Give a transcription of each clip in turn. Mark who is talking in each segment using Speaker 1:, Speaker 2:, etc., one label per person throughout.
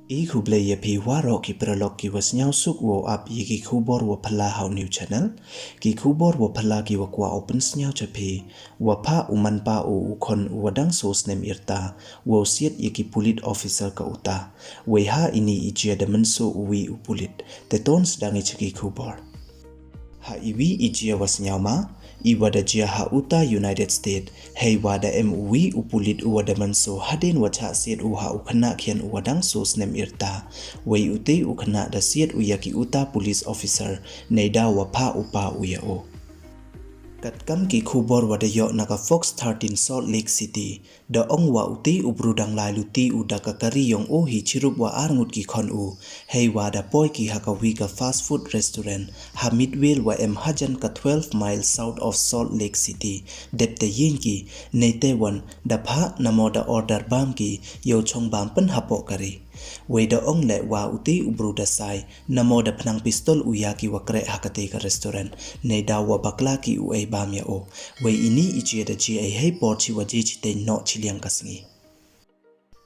Speaker 1: I kuble ye pi waro ki prolog ki was nyau suk wo up ye ki kubor wo pala how new channel ki kubor wo pala ki wa kwa open nyau chapi wa pa uman pa u ukon wadang sos nem irta wo siat ye ki pulit officer ka uta we ha ini ijia de Mynsoo uwi upulit te ton sedang ki kubor ha iwi ijia was nyau ma iwada jia ha uta United States hei wada uwi upulit uwada Mynsoo hadien wa chah siat u ha ukhynnah khian uwadang sos nem irta wei ute ukhynnah da siat uyaki uta police officer neida wa pa upa uya o katkam ki khubor wada yo naka Fox 13 Salt Lake City da ong wa uti ubrudang lai luti uda ka kari yong o hi chirup wa arngut ki khon u hei wada poi ki hakawi ka fast food restaurant ha midwell wa hajan ka 12 miles south of Salt Lake City depte yin ki neite wan da pha namoda order bam ki yo chong bam pen hapo kari wei da ong le wa uti ubruda sai namoda phnang pistol uyaki wa kre hakate ka restaurant nei da wa bakla ki u ei bam ya o wei ini ichi da ji ei hei por chi wa ji chi te no chiliang kasngi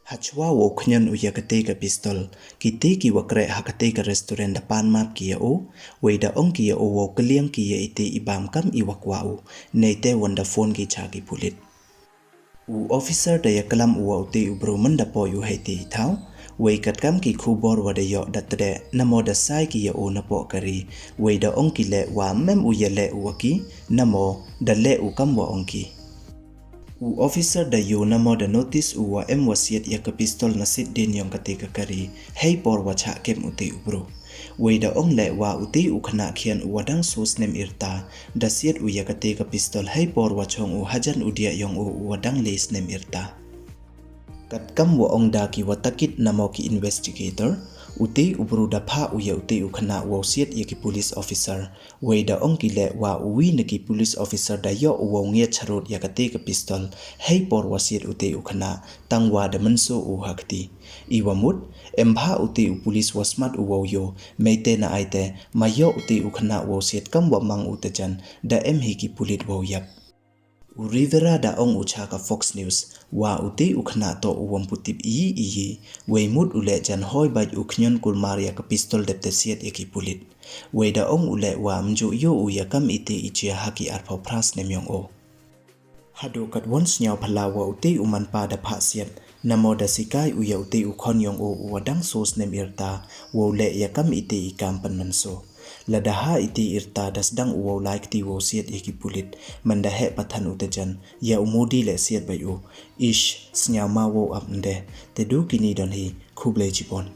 Speaker 1: hachwa wo khunyan uyakate ka pistol ki te ki wa kre hakate ka restaurant da pan map ki ya o wei da ong ki ya o wo kliang ki ya ite ibam kam i wakwa u nei te wanda phone ki cha ki pulit u officer da ya kalam u uti ubro manda po yu hei te thau wei katkam ki khubor wada yo datre namo da sai ki ya o na po kari wei da ong ki le wa mem u ye le u ki namo da le u kam wa ong ki u officer da yo namo da notice u wa wasiat ya ka pistol na sit din yong ka te ka kari hei por wa cha kem uti ubro wei da ong le wa uti ukhynnah khian wadang sos nem irta da siat u ya ka te ka pistol hei por wa chong u hajan udia yong u wadang les nem irta katkam wo ong da ki watakit namo ki investigator uti ubru da pha uya uti ukhynnah wo siat ye ki police officer wei da ong ki le wa uwi na ki police officer da yo wo nge charot ya ka te ka pistol hei por wa siat uti ukhynnah tangwa da Mynsoo u hakti iwamut empha uti police wasmat u yo meite na aite mayo uti ukhynnah wo siat kam wa mang utajan da hi ki pulit wo yap Rivera da ong ucha ka Fox News wa uti ukhynnah to uwam putip iyi weimut ule jan hoi baj ukhnyon kulmaria ka pistol depte siat eki pulit wei da ong ule wa mjo yo uya kam ite ichia haki arpau pras nemyong o hado kat wons nyaw phala wa uti uman pa da pha siat namo da sikai uya uti ukhon yong o wadang sos nem irta wo le ya kam ite ikam pan Mynsoo ladaha iti irta dasdang uwaw like ti wo siat eki pulit mandahe pathan utajan ya umudi le siat bayu ish snya ma wo apnde te du kini don hi khuble jipon